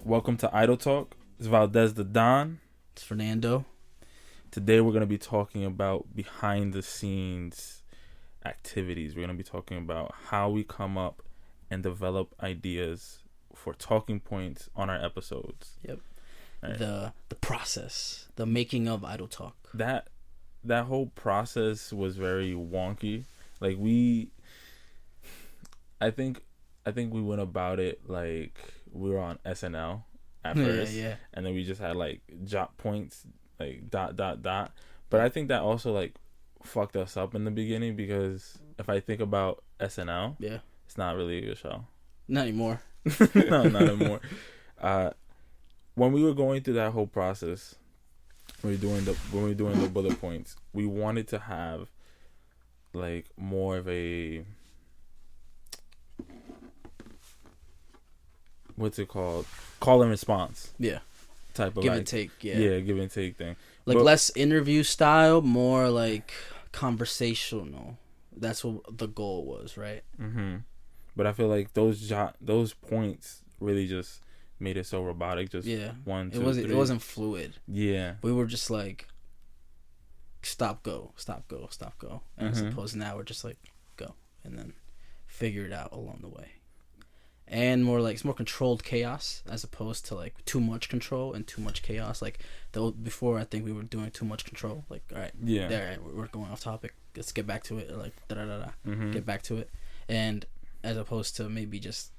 Welcome to IdleTalk. It's Valdez the Don. It's Fernando. Today we're going to be talking about behind the scenes activities. We're going to be talking about how we come up and develop ideas for talking points on our episodes. Yep. Right. The process, the making of IdleTalk. That whole process was very wonky. Like I think we went about it like we were on SNL at first, yeah. and then we just had like jot points, like ... But I think that also like fucked us up in the beginning, because if I think about SNL, it's not really a good show. Not anymore. No, not anymore. When we were going through that whole process, when we were doing the bullet points, we wanted to have like more of a, what's it called? Call and response. Yeah. Type of give like, and take. Yeah, give and take thing. Like less interview style, more like conversational. That's what the goal was, right? Mm-hmm. But I feel like those points really just made it so robotic. Just one, two, it wasn't fluid. Yeah. We were just like stop, go, and as opposed to now we're just like go and then figure it out along the way. And it's more controlled chaos as opposed to like too much control and too much chaos. Like before, I think we were doing too much control. Like, all right, we're going off topic. Let's get back to it. Like get back to it. And as opposed to maybe just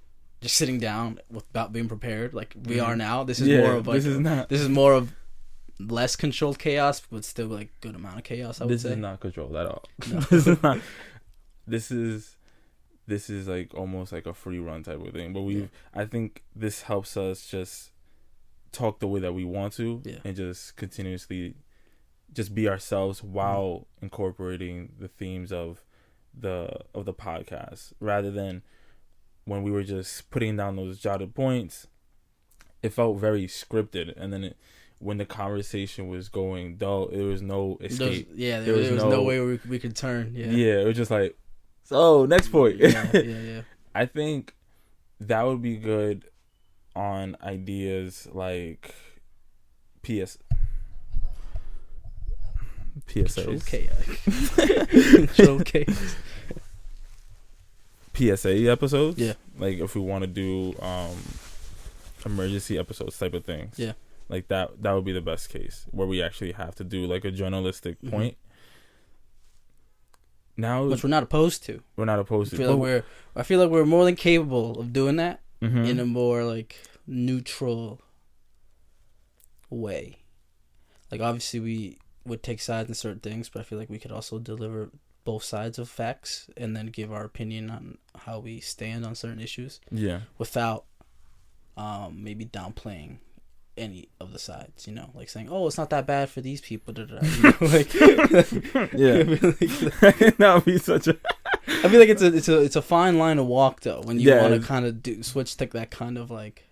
sitting down without being prepared, like we are now. This is more of like this is more of less controlled chaos, but still like good amount of chaos. I would say this is not controlled at all. No. This is like almost like a free run type of thing. But I think this helps us just talk the way that we want to, and just continuously just be ourselves while incorporating the themes of the podcast, rather than when we were just putting down those jotted points. It felt very scripted, and then when the conversation was going dull, there was no escape. There was no way we could turn. It was just like, so next point. Yeah. I think that would be good on ideas like PSAs. Showcase. PSA episodes. Yeah. Like if we want to do emergency episodes type of things. Yeah. Like that would be the best case, where we actually have to do like a journalistic point. Now, which we're not opposed to. I feel like we're more than capable of doing that in a more like neutral way. Like obviously we would take sides in certain things, but I feel like we could also deliver both sides of facts and then give our opinion on how we stand on certain issues. Yeah. Without maybe downplaying any of the sides, like saying, "Oh, it's not that bad for these people." Like, that would be such a. I feel like it's a fine line to walk though, when you want to kind of switch to that kind of like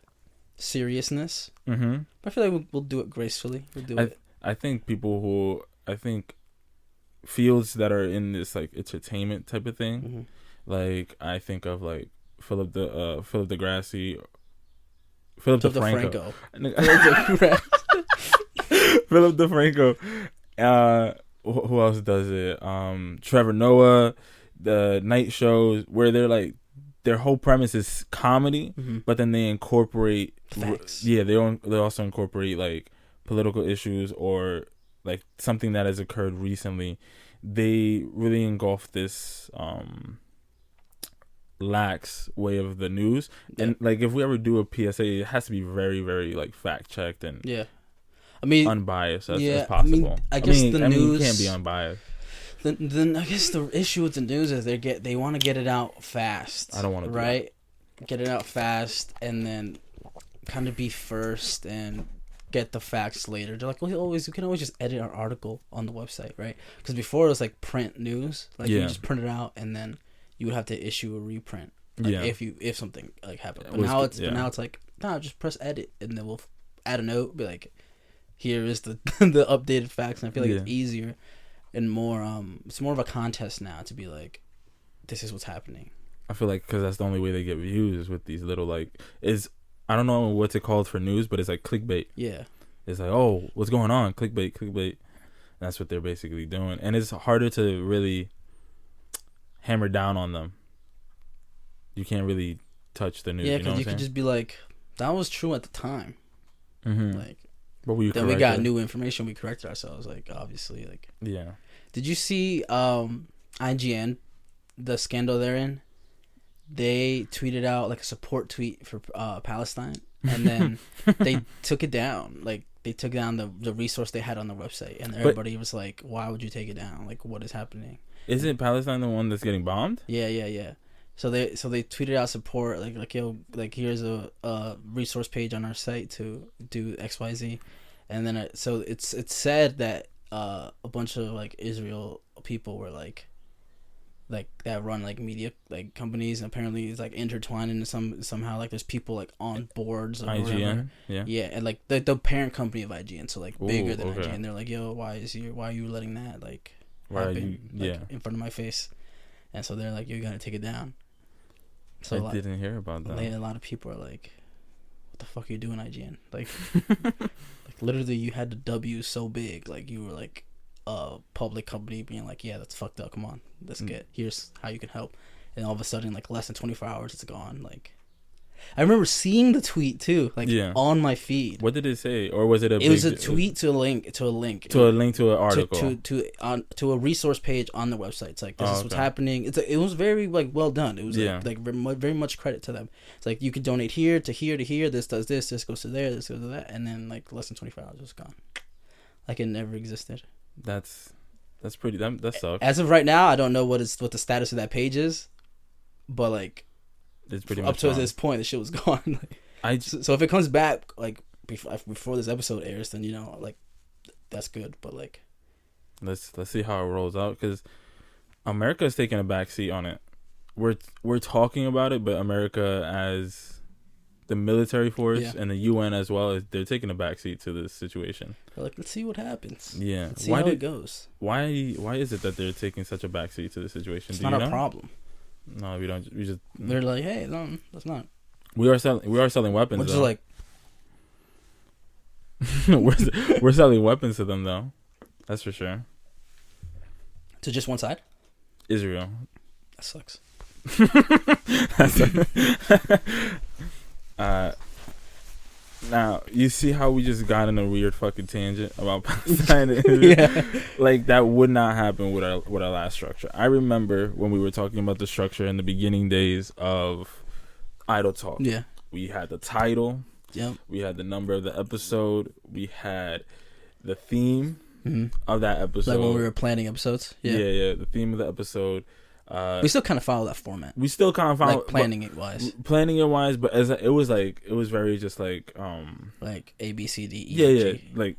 seriousness. But I feel like we'll do it gracefully. We'll do it. I think fields that are in this like entertainment type of thing, like I think of like Philip DeFranco. Philip DeFranco. Who else does it? Trevor Noah, the night shows where they're like, their whole premise is comedy, but then they incorporate facts. They also incorporate like political issues or like something that has occurred recently. They really engulf this lax way of the news, and like if we ever do a PSA, it has to be very, very like fact checked and unbiased as possible. I guess the news can't be unbiased. Then I guess the issue with the news is they want to get it out fast. I don't want to get it out fast and then kind of be first and get the facts later. They're like, we can always just edit our article on the website, right? Because before it was like print news, like you just print it out and then you would have to issue a reprint, if something like happened. But now it's like, no, just press edit and then we'll add a note, be like, here is the the updated facts. And I feel like it's easier and more it's more of a contest now to be like, this is what's happening. I feel like because that's the only way they get views, is with these little like, is I don't know what's it called for news, but it's like clickbait. Yeah. It's like, oh, what's going on? Clickbait. That's what they're basically doing. And it's harder to really hammer down on them. You can't really touch the news. Yeah, because you could just be like, that was true at the time. Mm-hmm. Like, but we got new information. We corrected ourselves. Like, obviously, like. Yeah. Did you see IGN, the scandal they're in? They tweeted out like a support tweet for Palestine, and then they took it down. Like, they took down the resource they had on the website, and everybody was like, "Why would you take it down? Like, what is happening?" Isn't Palestine the one that's getting bombed? Yeah. So they tweeted out support like yo, like here's a resource page on our site to do XYZ, and then it's said that a bunch of like Israel people were like that run like media like companies, and apparently it's like intertwined into somehow like there's people like on boards or IGN, whatever. Yeah, and like the parent company of IGN, so like bigger than IGN. They're like, yo, why are you letting that like happen in front of my face? And so they're like, you gotta take it down. So I didn't hear about that. A lot of people are like, what the fuck are you doing, IGN? Like, like literally you had the W so big, like you were like a public company being like, yeah, that's fucked up, come on, here's how you can help. And all of a sudden, like less than 24 hours it's gone. Like, I remember seeing the tweet too, like on my feed. What did it say? Or was it it was a tweet to a link to an article to a resource page on the website. It's like, this is what's happening. It was very like well done. It was like very much credit to them. It's like, you could donate here to here to here, this does this goes to there, this goes to that, and then like less than 24 hours it was gone. Like, it never existed. That's pretty. That sucks. As of right now, I don't know what the status of that page is, but like, it's pretty up to this point, the shit was gone. So if it comes back like before this episode airs, then like that's good. But like, let's see how it rolls out, because America is taking a backseat on it. We're talking about it, but America as the military force and the UN as well, they're taking a backseat to this situation. They're like, let's see what happens. Yeah, let's see how it goes. Why is it that they're taking such a backseat to the situation? It's not a problem. No, we don't. We just. They're like, hey, no, that's not. We are selling weapons. Which is like. we're selling weapons to them though. That's for sure. To just one side? Israel. That sucks. Now you see how we just got in a weird fucking tangent about Palestine. Like, that would not happen with our last structure. I remember when we were talking about the structure in the beginning days of IdleTalk. Yeah, we had the title. Yep. We had the number of the episode. We had the theme of that episode. Like when we were planning episodes. Yeah. The theme of the episode. We still kind of follow that format. We still kind of follow, like planning it wise, but it was very just like A B C D E. Yeah, like,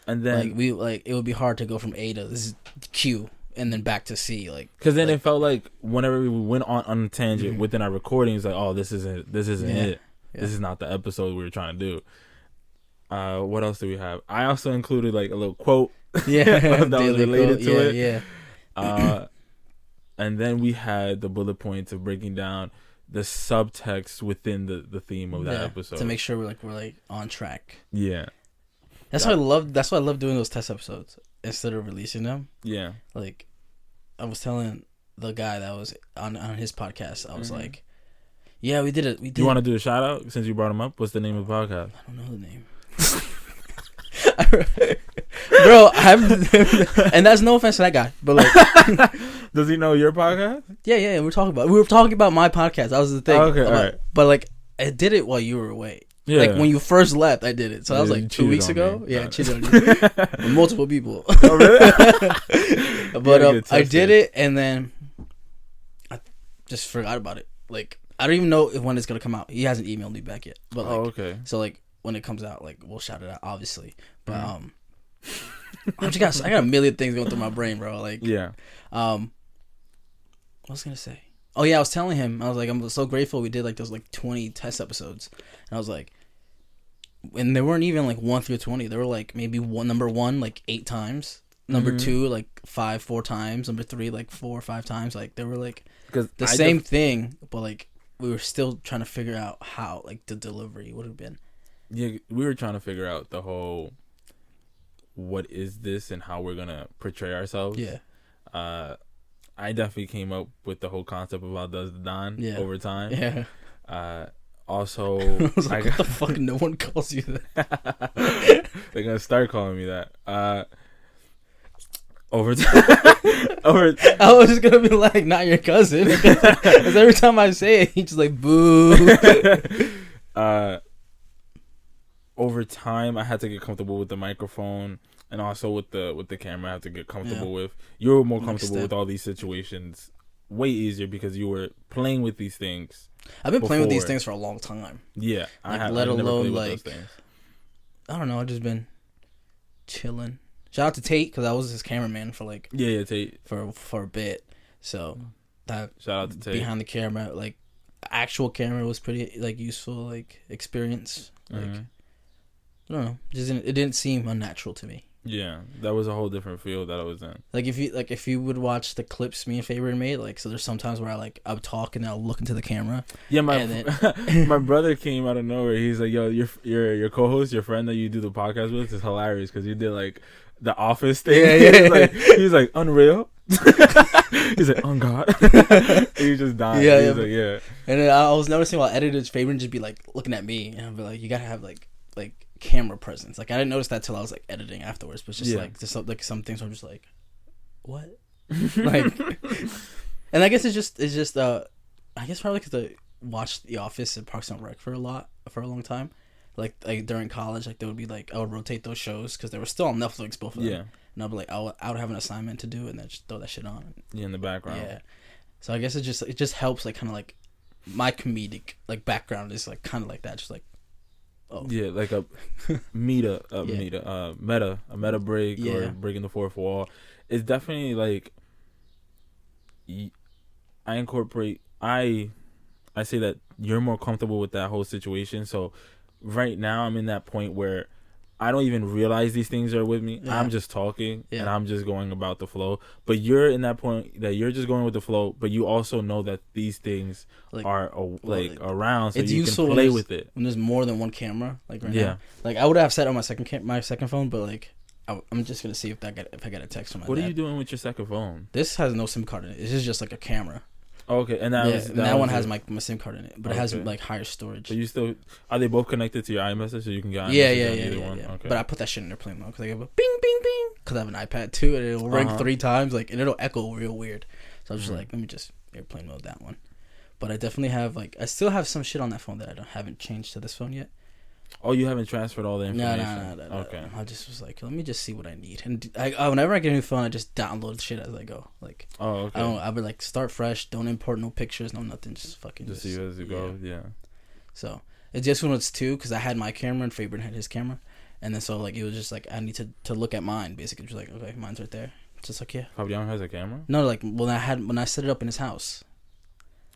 and then it would be hard to go from A to this is Q and then back to C, like, because then it felt like whenever we went on a tangent within our recordings, like, oh, this isn't it. Yeah. This is not the episode we were trying to do. What else do we have? I also included like a little quote, that was related to it. Yeah. And then we had the bullet points of breaking down the subtext within the theme of that episode to make sure we're on track. Yeah, that's why I love doing those test episodes instead of releasing them. Yeah, like I was telling the guy that was on his podcast, I was like, yeah, we did it. You want to do a shout out since you brought him up? What's the name of the podcast? I don't know the name. Bro, and that's no offense to that guy, but like, does he know your podcast? Yeah. We were talking about my podcast. That was the thing. Okay, all right. But like, I did it while you were away. Yeah. Like when you first left, I did it. So that was like 2 weeks ago. Yeah, cheated on you. With multiple people. Oh, really? But I did it, and then I just forgot about it. Like, I don't even know when it's gonna come out. He hasn't emailed me back yet. But like, okay. So like, when it comes out, like, we'll shout it out, obviously. But I got a million things going through my brain, bro. Like, yeah. What was I gonna say? Oh yeah, I was telling him, I was like, I'm so grateful we did like those like 20 test episodes, and I was like, and they weren't even like 1 through 20. They were like maybe number 1 like 8 times, number 2 like 4 times, number 3 like 4 or 5 times. Like they were like the same thing, but like we were still trying to figure out how like the delivery would have been. Yeah, we were trying to figure out the whole what is this and how we're gonna portray ourselves. Yeah. I definitely came up with the whole concept of how does the Don over time. Yeah. Also, I was like, what the fuck? No one calls you that. They're gonna start calling me that. Over time, I was just gonna be like, not your cousin, because every time I say it, he's just like, boo. Over time, I had to get comfortable with the microphone and also with the camera. I had to get comfortable with. You were more comfortable with all these situations, way easier because you were playing with these things. I've been playing with these things for a long time. Yeah, like, let alone like, I don't know. I've just been chilling. Shout out to Tate because I was his cameraman for like Tate for a bit. So that shout out to Tate behind the camera, like actual camera was pretty like useful like experience. Like I don't know, it didn't seem unnatural to me. Yeah, that was a whole different field that I was in. Like if you would watch the clips me and Faber made, like so there's sometimes where I'll talk and I'll look into the camera. Yeah, my brother came out of nowhere. He's like, "Yo, your co-host, your friend that you do the podcast with, is hilarious because you did like the Office thing." Yeah. He's like unreal. He's like, "On God." He just died. Yeah, He's like, yeah. And then I was noticing while editing, Faber would just be like looking at me, and I'd be like, "You gotta have like camera presence." Like I didn't notice that till I was like editing afterwards, but it's just like some things where I'm just like, what? Like, and I guess it's just I guess probably because I watched The Office and Parks and Rec for a long time. Like during college, like there would be like I would rotate those shows because they were still on Netflix, both of them. Yeah. And I'd be like I would have an assignment to do and then just throw that shit on. Yeah, in the background. Yeah. So I guess it just helps like kind of like my comedic like background is like kind of like that, just like. Oh. Yeah, like a meta break or breaking the fourth wall. It's definitely like I say that you're more comfortable with that whole situation. So right now I'm in that point where I don't even realize these things are with me. Yeah. I'm just talking and I'm just going about the flow. But you're in that point that you're just going with the flow, but you also know that these things are around, so you can play with it. When there's more than one camera, like right now. Like I would have set on my second phone, but like I'm just gonna see if I get a text from my dad. What are you doing with your second phone? This has no SIM card in it. This is just like a camera. Okay, and that one has my SIM card in it, but it has like higher storage. So are they both connected to your iMessage, so you can get iMessage either one? Yeah. Okay. But I put that shit in airplane mode because I go bing bing bing because I have an iPad too, and it'll ring 3 times, like, and it'll echo real weird. So I was just like, let me just airplane mode that one. But I definitely have I still have some shit on that phone that I haven't changed to this phone yet. Oh, you haven't transferred all the information? No. Okay. I just was like, let me just see what I need. And whenever I get a new phone, I just download shit as I go. Like, oh, okay. I'll be like, start fresh. Don't import no pictures, no nothing. Just fucking just see as you go. Yeah. So it just when it's 2 because I had my camera and Fabian had his camera, and then so like it was just like I need to look at mine basically. Just like, okay, mine's right there. Just like Fabian has a camera. No, like when I set it up in his house.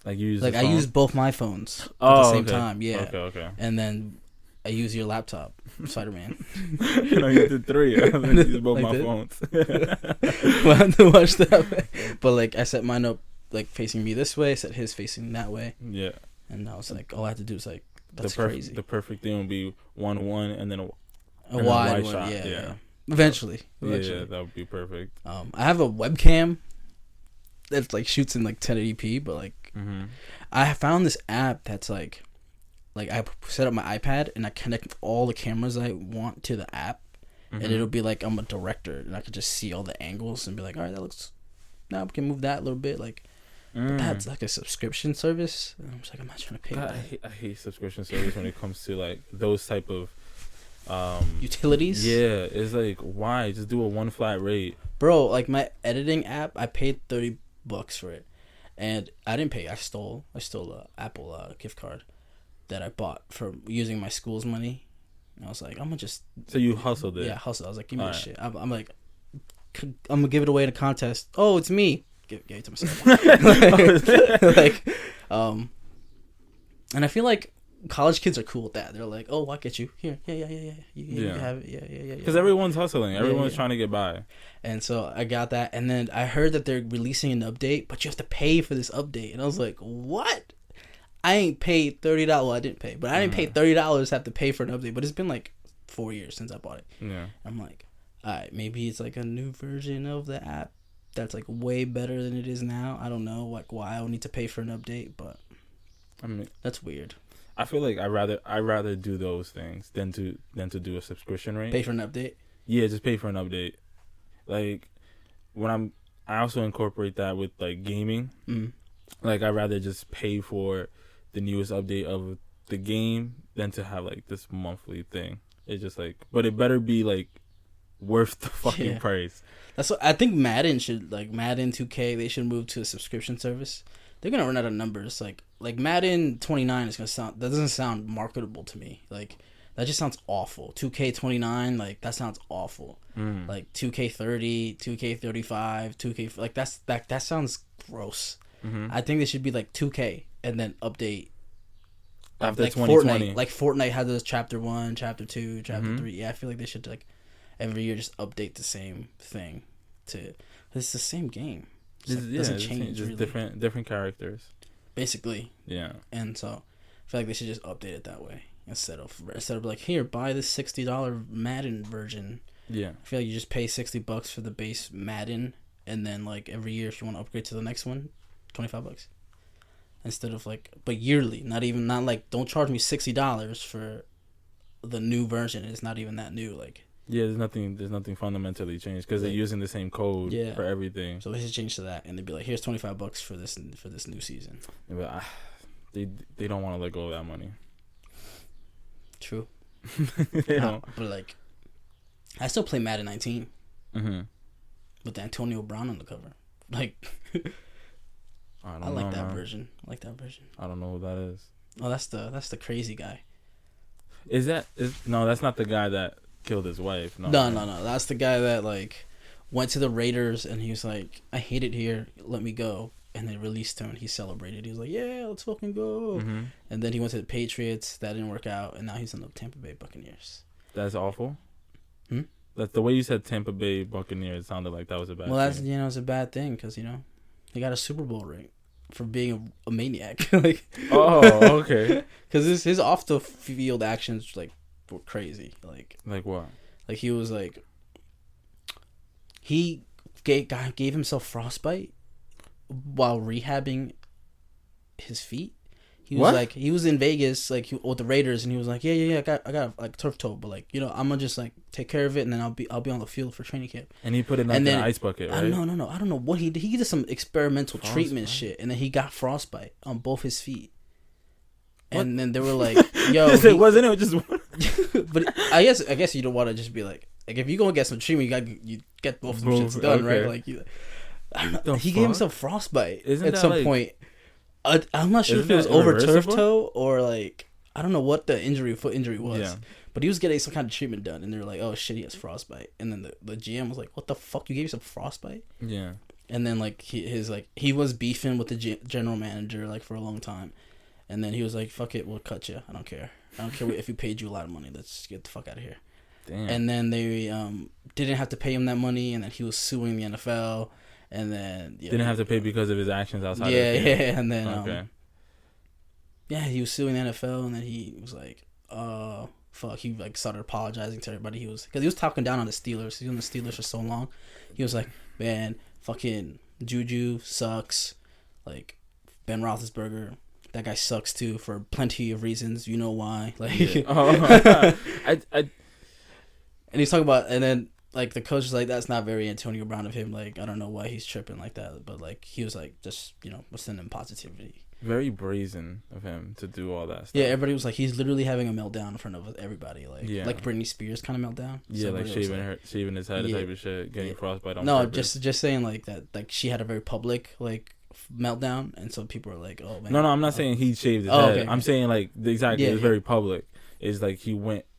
Like you use I used both my phones at the same time. Yeah. Okay. And then I use your laptop, Spider-Man. No, you did 3. I used both my phones. Well, I had to watch that. But like I set mine up like facing me this way, set his facing that way. Yeah. And I was like, all I had to do is like, that's crazy. The perfect thing would be 1-1 and then a wide one, shot. Yeah. Eventually. Yeah, that would be perfect. I have a webcam that like shoots in like 1080p, but like I found this app that's like I set up my iPad and I connect all the cameras I want to the app, and it'll be like I'm a director and I could just see all the angles and be like, all right, that looks. Now we can move that a little bit, like. But that's like a subscription service. And I'm just like, I'm not trying to pay that. I hate subscription service when it comes to like those type of utilities. Yeah, it's like, why just do a one flat rate, bro? Like my editing app, I paid $30 for it, and I didn't pay. I stole a Apple gift card that I bought from using my school's money. And I was like, I'm gonna just. So you hustled it? Yeah, hustled. I was like, give me this shit. I'm like, I'm gonna give it away in a contest. Oh, it's me. Give it to myself. And I feel like college kids are cool with that. They're like, oh, I'll get you here. Yeah. You have it. Yeah. Because everyone's hustling. Everyone's trying to get by. And so I got that, and then I heard that they're releasing an update, but you have to pay for this update, and I was like, what? I ain't paid $30. Well, I didn't pay, but I didn't pay $30 to have to pay for an update. But it's been like 4 years since I bought it. Yeah. I'm like, all right, maybe it's like a new version of the app that's like way better than it is now. I don't know like why I would need to pay for an update, but I mean that's weird. I feel like I rather do those things than to do a subscription rate. Pay for an update? Yeah, just pay for an update. Like I also incorporate that with like gaming. Mm. Like I'd rather just pay for the newest update of the game than to have like this monthly thing. It's just like, but it better be like worth the fucking price. That's what I think. Madden 2K, they should move to a subscription service. They're gonna run out of numbers. Like Madden 29 is gonna sound, that doesn't sound marketable to me. Like that just sounds awful. 2K 29, like that sounds awful. Like 2K 30, 2K 35, 2K, like that sounds gross. Mm-hmm. I think they should be like 2K and then update after like 2020. Fortnite. Like Fortnite had this chapter 1, chapter 2, chapter 3. Yeah, I feel like they should like every year just update the same thing it's the same game. It doesn't change. Just really. different characters. Basically. Yeah. And so I feel like they should just update it that way instead of like, here, buy this $60 Madden version. Yeah. I feel like you just pay $60 for the base Madden, and then like every year if you want to upgrade to the next one, $25. Instead of like, but yearly, not like, don't charge me $60 for the new version. It's not even that new. Like, yeah, there's nothing fundamentally changed because they're using the same code for everything. So they should change to that, and they'd be like, here's $25 for this new season. Yeah, but they don't want to let go of that money. True. But like, I still play Madden 19 with Antonio Brown on the cover. Like, I like that version. I don't know who that is. Oh, that's the crazy guy. No, that's not the guy that killed his wife. No. That's the guy that like went to the Raiders and he was like, I hate it here, let me go. And they released him and he celebrated. He was like, yeah, let's fucking go. Mm-hmm. And then he went to the Patriots. That didn't work out. And now he's on the Tampa Bay Buccaneers. That's awful. That's the way you said Tampa Bay Buccaneers. It sounded like that was a bad thing. Well, that's, it's a bad thing because, he got a Super Bowl ring for being a maniac. Like, oh, okay. Because his off the field actions like were crazy. Like what? Like he was like, he gave himself frostbite while rehabbing his feet. He was like, he was in Vegas like with the Raiders, and he was like, yeah, I got like turf toe, but like, I'm gonna just like take care of it, and then I'll be on the field for training camp. And he put it in an ice bucket, right? No, I don't know what he did. He did some experimental treatment shit, and then he got frostbite on both his feet. What? And then they were like, yo, wasn't it just one? But I guess you don't want to just be like if you gonna get some treatment, you get both of them shits done, right? Like he gave himself frostbite at some point. I'm not sure if it was over turf toe or like I don't know what the foot injury was, but he was getting some kind of treatment done, and they were like, "Oh shit, he has frostbite." And then the GM was like, "What the fuck? You gave yourself frostbite?" Yeah. And then like he was beefing with the general manager like for a long time, and then he was like, "Fuck it, we'll cut you. I don't care if we paid you a lot of money. Let's get the fuck out of here." Damn. And then they didn't have to pay him that money, and then he was suing the NFL. And then didn't have to pay because of his actions outside. And then he was suing the NFL, and then he was like, fuck. He like started apologizing to everybody. Because he was talking down on the Steelers. He was on the Steelers for so long. He was like, man, fucking Juju sucks. Like Ben Roethlisberger, that guy sucks too for plenty of reasons. You know why? Like, and he's talking about, and then. Like, the coach was like, that's not very Antonio Brown of him. Like, I don't know why he's tripping like that. But, like, he was like, just, sending positivity. Very brazen of him to do all that stuff. Yeah, everybody was like, he's literally having a meltdown in front of everybody. Like, like Britney Spears kind of meltdown. Yeah, so like shaving his head type of shit, getting frostbite on purpose. just saying, like, that, like, she had a very public, like, meltdown. And so people were like, oh, man. No, I'm not saying he shaved his head. Okay. I'm saying, like, it was very public. It's like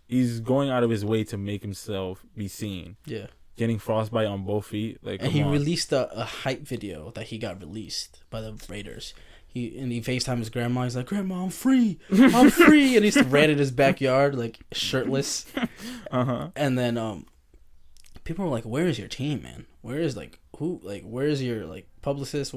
he's going out of his way to make himself be seen. Yeah. Getting frostbite on both feet. Like, and he released a hype video that he got released by the Raiders. He FaceTimed his grandma. He's like, Grandma, I'm free. I'm free. And he ran in his backyard, like, shirtless. Uh-huh. And then people were like, "Where is your team, man? Where is where is your publicist?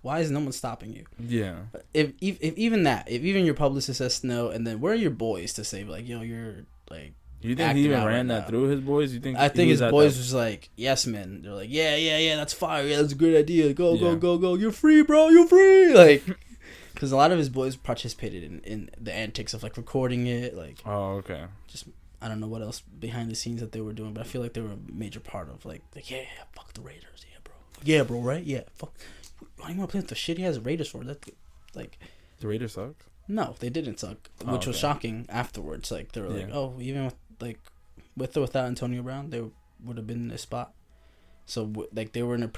Why is no one stopping you?" Yeah. If even your publicist says no, and then where are your boys to say like, "Yo, you're like." You think he even ran that through his boys? You think? I think his boys was like, "Yes, man." They're like, "Yeah, that's fire. Yeah, that's a great idea. Go. You're free, bro. You're free." Like, because a lot of his boys participated in the antics of like recording it. Like, oh, okay. Just I don't know what else behind the scenes that they were doing, but I feel like they were a major part of like yeah, fuck the Raiders, yeah, bro, right, yeah, fuck. Why do you want to play with the shitty ass Raiders for that? Like, the Raiders suck. No, they didn't suck, which was shocking afterwards. Like they were like, oh, even with or without Antonio Brown, they would have been in this spot. So like they were in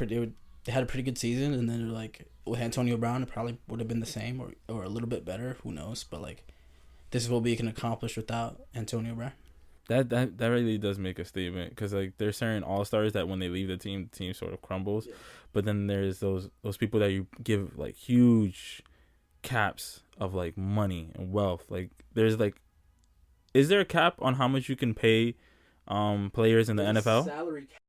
they had a pretty good season, and then they're like with Antonio Brown, it probably would have been the same or a little bit better. Who knows? But like this is what we can accomplish without Antonio Brown. That really does make a statement, because like there's certain all-stars that when they leave the team sort of crumbles, but then there's those people that you give like huge caps of like money and wealth. Like there's like, is there a cap on how much you can pay players in the NFL? Salary cap.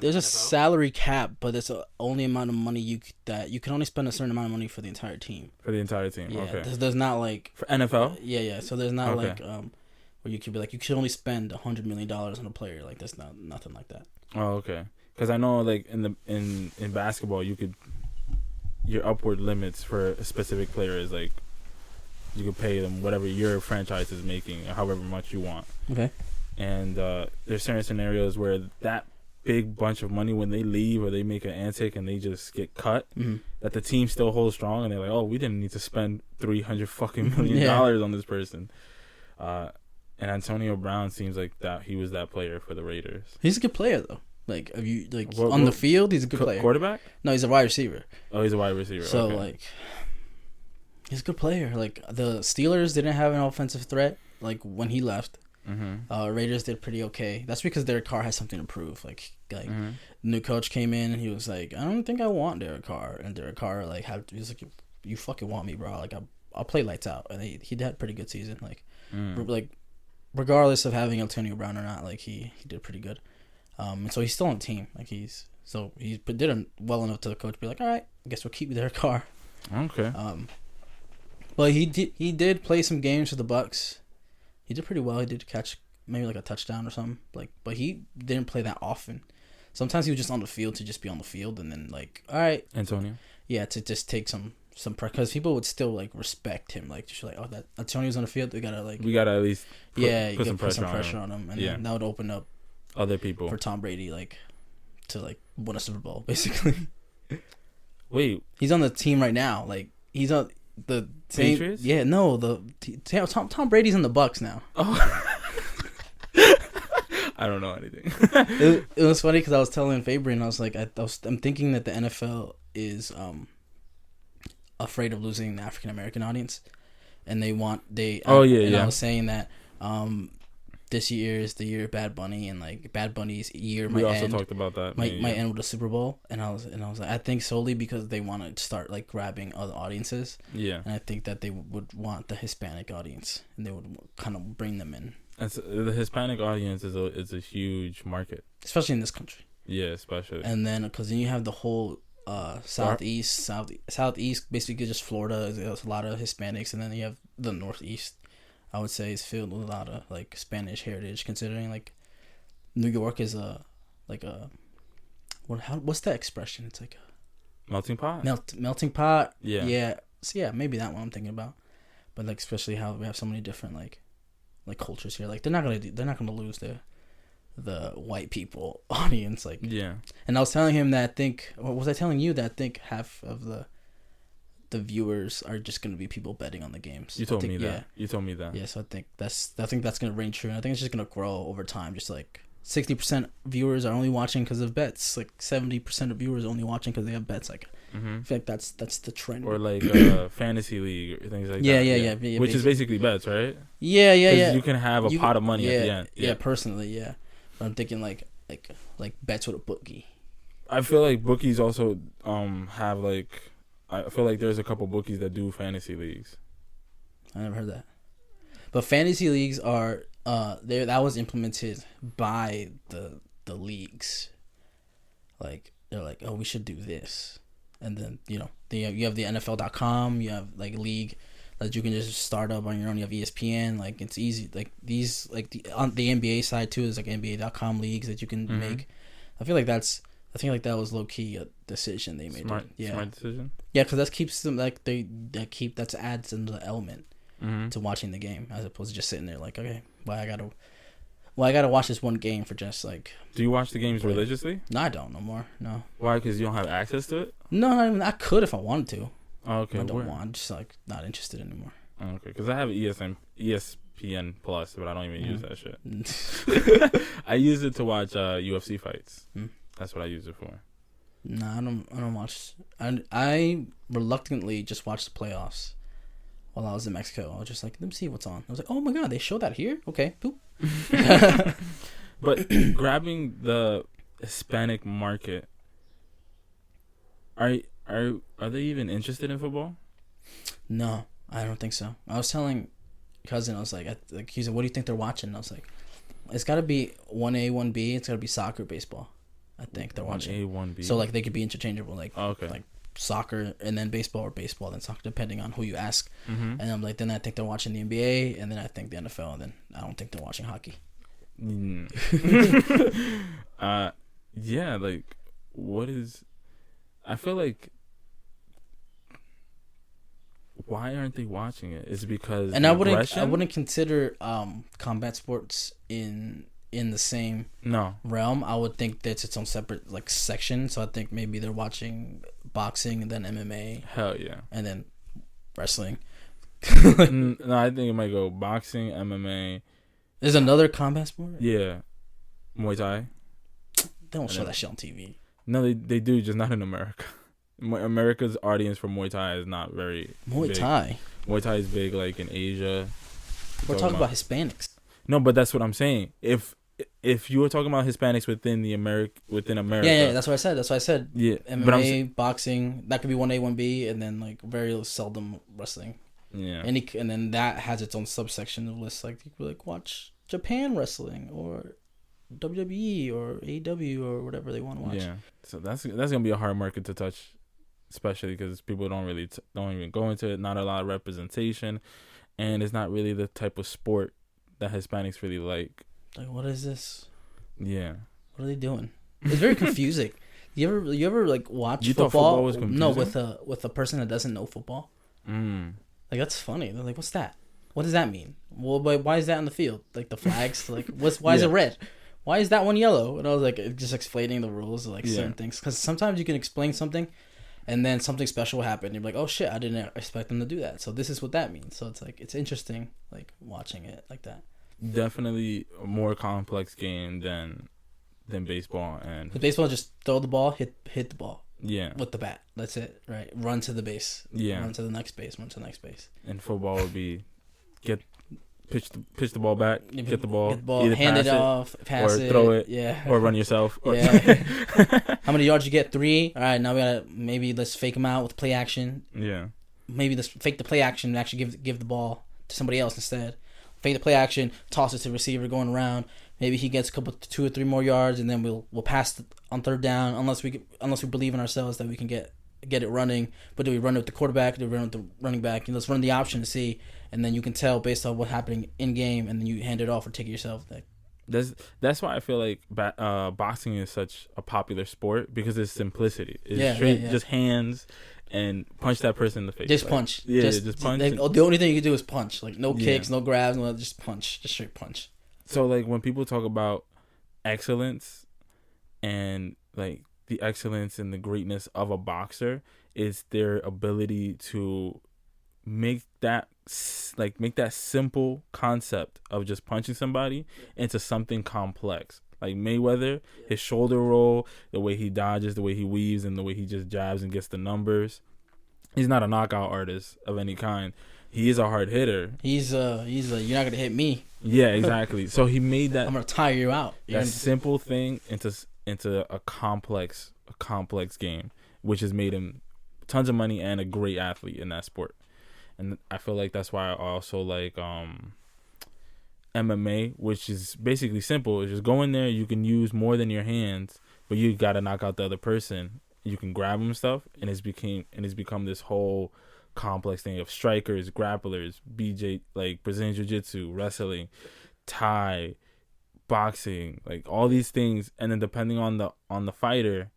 There's a salary cap, but it's the only amount of money that you can only spend a certain amount of money for the entire team. For the entire team, yeah, okay. There's not like for NFL. Yeah. So there's not like where you could be like you should only spend $100 million on a player. Like that's nothing like that. Oh, okay. Because I know like in basketball your upward limits for a specific player is like you could pay them whatever your franchise is making, or however much you want. Okay. And there's certain scenarios where that big bunch of money, when they leave or they make an antic and they just get cut, that the team still holds strong, and they're like, oh, we didn't need to spend $300 million on this person. And Antonio Brown seems like that he was that player for the Raiders. He's a good player though. Like, have you on the field? He's a good player. Quarterback? No, he's a wide receiver. Oh, he's a wide receiver. So okay. like, he's a good player. Like the Steelers didn't have an offensive threat. Like when he left, Raiders did pretty okay. That's because Derek Carr has something to prove. Like new coach came in and he was like, I don't think I want Derek Carr, and Derek Carr he was like, you fucking want me, bro? Like I'll play lights out, and he had a pretty good season. Like regardless of having Antonio Brown or not, like he did pretty good. And so he's still on the team. Like he did well enough to the coach be like, all right, I guess we'll keep Derek Carr. Okay. But he did play some games for the Bucks. He did pretty well. He did catch maybe like a touchdown or something. But he didn't play that often. Sometimes he was just on the field to just be on the field, and then like, all right, Antonio. Yeah, to just take some because people would still like respect him. Like just like, oh, that Antonio's on the field. We gotta at least put some pressure on him, and then that would open up other people for Tom Brady to win a Super Bowl basically. Wait, he's on the team right now. Like he's on the Patriots? Yeah, no, Tom Brady's in the Bucks now. Oh. I don't know anything. It was funny because I was telling Fabian, I was like, I'm thinking that the NFL is afraid of losing the African American audience, and I was saying that this year is the year of Bad Bunny, and like Bad Bunny's year we also talked about that might end with a Super Bowl, and I was like, I think solely because they want to start like grabbing other audiences, and I think that they would want the Hispanic audience, and they would kind of bring them in. And so the Hispanic audience is a huge market, especially in this country. Yeah, especially. And then because then you have the whole southeast, basically just Florida. There's a lot of Hispanics, and then you have the Northeast. I would say is filled with a lot of like Spanish heritage, considering like New York is what's that expression? It's like a melting pot. Melting pot. Yeah. So yeah, maybe that one I'm thinking about. But like especially how we have so many different like cultures here. Like they're not gonna lose the white people audience. Like yeah. And I was telling him that was I telling you that I think half of the viewers are just going to be people betting on the games. You told me that. Yeah. You told me that. Yeah, so I think that's going to reign true, and I think it's just going to grow over time. Just like 60% viewers are only watching because of bets. Like 70% of viewers are only watching because they have bets. Like I feel like that's the trend. Or like fantasy league or things like that. Yeah. Which is basically bets, right? Yeah. You can have a pot of money at the end. Yeah, personally, yeah. But I'm thinking like bets with a bookie. I feel like bookies also have like. I feel like there's a couple bookies that do fantasy leagues. I never heard that. But fantasy leagues are there. That was implemented by the leagues. Like they're like, oh, we should do this, and then you have the NFL.com. You have like league that you can just start up on your own. You have ESPN. Like it's easy. Like these on the NBA side too is like NBA.com leagues that you can make. I feel like that was low key a decision they made. Smart decision. Yeah, because that keeps them like that adds another element to watching the game as opposed to just sitting there like, okay, why I gotta watch this one game for just like. Do you watch the games religiously? No, I don't no more. No. Why? Because you don't have access to it? No, not even. I could if I wanted to. Oh, okay. I don't want. I'm just like not interested anymore. Oh, okay, because I have ESPN Plus, but I don't even use that shit. I use it to watch UFC fights. That's what I use it for. Nah, I don't watch. I reluctantly just watched the playoffs while I was in Mexico. I was just like, let me see what's on. I was like, oh my god, they show that here? Okay, boop. But grabbing the Hispanic market, are they even interested in football? No, I don't think so. I was telling cousin, I was like he said, what do you think they're watching? And I was like, it's got to be 1A, 1B. It's got to be soccer, baseball. I think they're watching 1A, 1B. So like they could be interchangeable, like okay, like soccer and then baseball or baseball then soccer, depending on who you ask. And I'm like, then I think they're watching the NBA, and then I think the NFL, and then I don't think they're watching hockey. Yeah, like what is? I feel like. Why aren't they watching it? Is it because I wouldn't consider combat sports in the same realm. I would think that's its own separate like section. So I think maybe they're watching boxing and then MMA. Hell yeah. And then wrestling. No, I think it might go boxing, MMA. There's another combat sport? Yeah. Muay Thai. They don't show that shit on TV. No, they do, just not in America. America's audience for Muay Thai is not very big. Thai. Muay Thai is big like in Asia. We're talking about Hispanics. No, but that's what I'm saying. If you were talking about Hispanics within America. Yeah, that's what I said. Yeah. MMA, boxing, that could be 1A, 1B, and then like very seldom wrestling. Yeah. And then that has its own subsection of lists, like you could like watch Japan wrestling or WWE or AEW or whatever they want to watch. Yeah. So that's gonna be a hard market to touch, especially because people don't even go into it. Not a lot of representation, and it's not really the type of sport that Hispanics really like. Like, what is this? Yeah. What are they doing? It's very confusing. You ever like watch you football? Thought football was confusing? No, with a person that doesn't know football. Like that's funny. They're like, what's that? What does that mean? Well, but why is that on the field? Like the flags. Like why is it red? Why is that one yellow? And I was like, just explaining the rules of like certain things, because sometimes you can explain something, and then something special happened. You're like, oh shit, I didn't expect them to do that. So this is what that means. So it's like it's interesting, like watching it like that. Definitely a more complex game than baseball. And with baseball, just throw the ball, hit the ball. Yeah. With the bat, that's it. Right, run to the base. Yeah. Run to the next base. Run to the next base. And football would be pitch the ball back, get the ball, either hand it off, pass or it, throw it, or run yourself. Yeah. How many yards you get? 3. All right, now let's fake them out with play action. Yeah. Maybe let's fake the play action and actually give the ball to somebody else instead. Fake the play action, toss it to the receiver going around. Maybe he gets 2 or 3 more yards, and then we'll pass on 3rd down unless we believe in ourselves that we can get it running. But do we run it with the quarterback? Do we run it with the running back? And let's run the option to see. And then you can tell based on what's happening in game, and then you hand it off or take it yourself. That's why I feel like boxing is such a popular sport, because it's simplicity. It's just hands and punch that person in the face. Just punch. Yeah, just punch. The only thing you can do is punch. Like no kicks, no grabs, no, just punch, just straight punch. So like when people talk about excellence and like the excellence and the greatness of a boxer, is their ability to make that simple concept of just punching somebody into something complex. Like Mayweather, his shoulder roll, the way he dodges, the way he weaves, and the way he just jabs and gets the numbers. He's not a knockout artist of any kind. He is a hard hitter. He's you're not gonna hit me. Yeah, exactly. So he made that. I'm gonna tire you out. That simple thing into a complex game, which has made him tons of money and a great athlete in that sport. And I feel like that's why I also like MMA, which is basically simple. It's just go in there. You can use more than your hands, but you got to knock out the other person. You can grab them and stuff, and it's become this whole complex thing of strikers, grapplers, BJ, like Brazilian Jiu-Jitsu, wrestling, Thai, boxing, like all these things. And then depending on the fighter,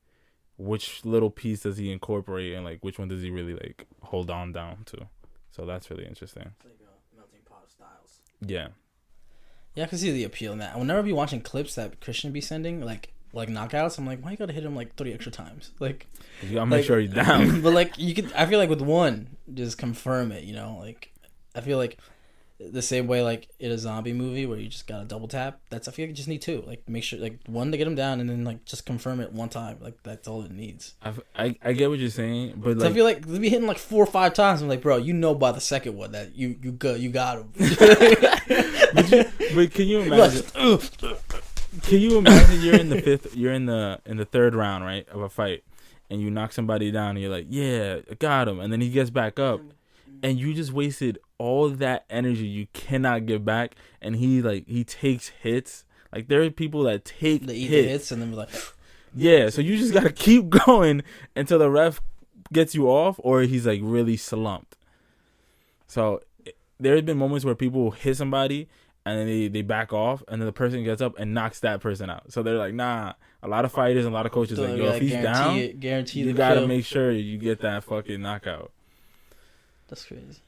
which little piece does he incorporate, and like which one does he really like hold on down to. So that's really interesting. It's like a melting pot of styles. Yeah. Yeah, I can see the appeal in that. Whenever I be watching clips that Christian be sending, like knockouts, I'm like, why you gotta hit him like 30 extra times? Like, you gotta make sure he's down. But like, you could, I feel like with one, just confirm it. You know, like, I feel like the same way like in a zombie movie where you just gotta double tap. I feel like you just need two. Like, make sure like one to get him down, and then like just confirm it one time. Like that's all it needs. I get what you're saying, but like, I feel like they be hitting like 4 or 5 times. I'm like, bro, you know by the second one that you got him. but can you imagine? Can you imagine you're in the third round, right, of a fight, and you knock somebody down, and you're like, yeah, I got him, and then he gets back up, and you just wasted all that energy you cannot get back, and he takes hits. Like there are people that take hits and then be like, yeah. So you just gotta keep going until the ref gets you off, or he's like really slumped. So there have been moments where people hit somebody, and then they back off, and then the person gets up and knocks that person out. So they're like, nah. A lot of fighters and a lot of coaches like, yo, if he's down, you gotta kill. make sure you get that fucking knockout. That's crazy.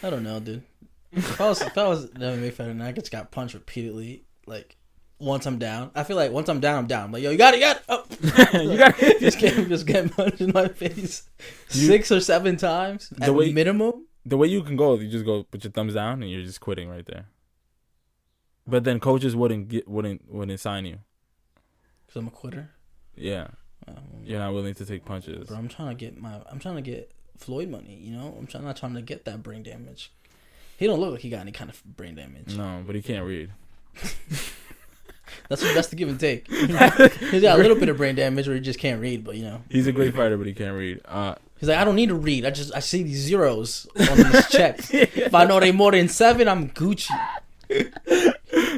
I don't know, dude. If I was an MMA fighter and I just got punched repeatedly, like once I'm down, I feel like once I'm down, I'm down. I'm like, yo, you got it. Oh. You got it. just get punched in my face 6 or 7 times at minimum. The way you can go, you just go put your thumbs down and you're just quitting right there. But then coaches wouldn't sign you. Cause I'm a quitter. Yeah, you're not willing to take punches. Bro, I'm trying to get Floyd money. You know, I'm not trying to get that brain damage. He don't look like he got any kind of brain damage. No, but he can't read. That's the give and take. He's got a little bit of brain damage where he just can't read, but you know. He's a great fighter, but he can't read. He's like, I don't need to read. I see these zeros on these checks. If I know they more than 7, I'm Gucci.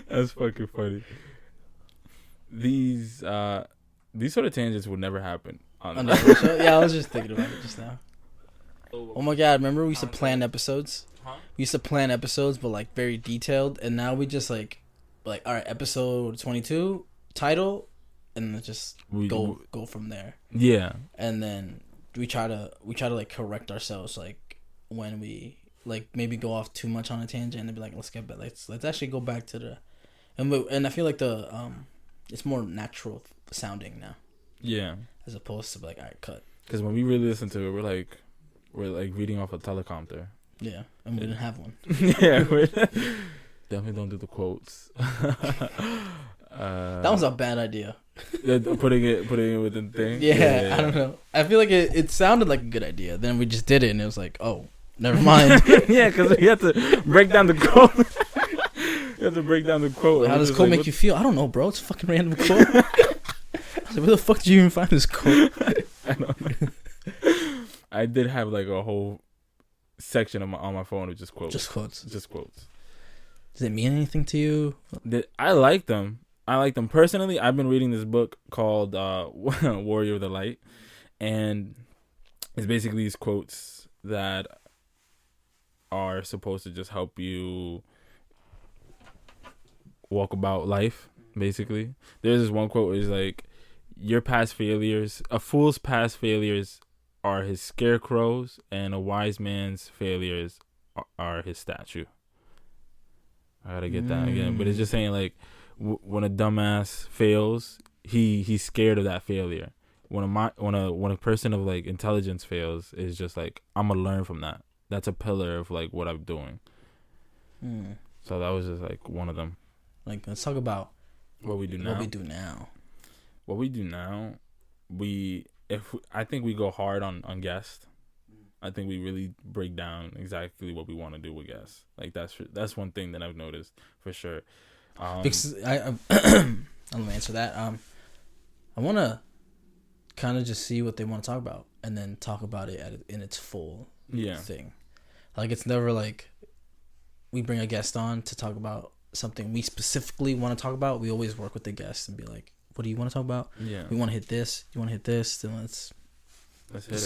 That's fucking funny. These sort of tangents would never happen on the show. Yeah, I was just thinking about it just now. Oh my god, remember we used to plan episodes? Huh? We used to plan episodes, but like very detailed, and now we just like all right, episode 22 title, and then just go from there. Yeah. And then we try to like correct ourselves, like when we like maybe go off too much on a tangent, and be like, let's get back, let's actually go back to the, and I feel like the it's more natural sounding now. Yeah. As opposed to like, all right, cut. Because when we really listen to it, we're like reading off a teleprompter. Yeah, and we didn't have one. Yeah, definitely don't do the quotes. That was a bad idea. Putting it within the thing. Yeah, I don't know. I feel like it sounded like a good idea. Then we just did it, and it was like, oh, never mind. Yeah, because we had to break down the quote. You have to break down the quote. How does quote make you feel? I don't know, bro. It's a fucking random quote. I was like, where the fuck did you even find this quote? I don't know. I did have like a whole section on my phone of just quotes. Just quotes. Does it mean anything to you? I like them. Personally. I've been reading this book called Warrior of the Light, and it's basically these quotes that are supposed to just help you walk about life, basically. There's this one quote where it's like, a fool's past failures are his scarecrows, and a wise man's failures are his statue. I gotta get that again, but it's just saying like, when a dumbass fails, he's scared of that failure. When a person of like intelligence fails, it's just like, I'm gonna learn from that. That's a pillar of like what I'm doing. So that was just like one of them. Like, let's talk about what we do now. I think we go hard on guests. I think we really break down exactly what we want to do with guests. Like that's one thing that I've noticed for sure. Because I'm gonna answer that. I want to kind of just see what they want to talk about, and then talk about it in its full thing. Like, it's never like we bring a guest on to talk about something we specifically want to talk about, we always work with the guest and be like, what do you want to talk about? Yeah. We want to hit this. You want to hit this? Then let's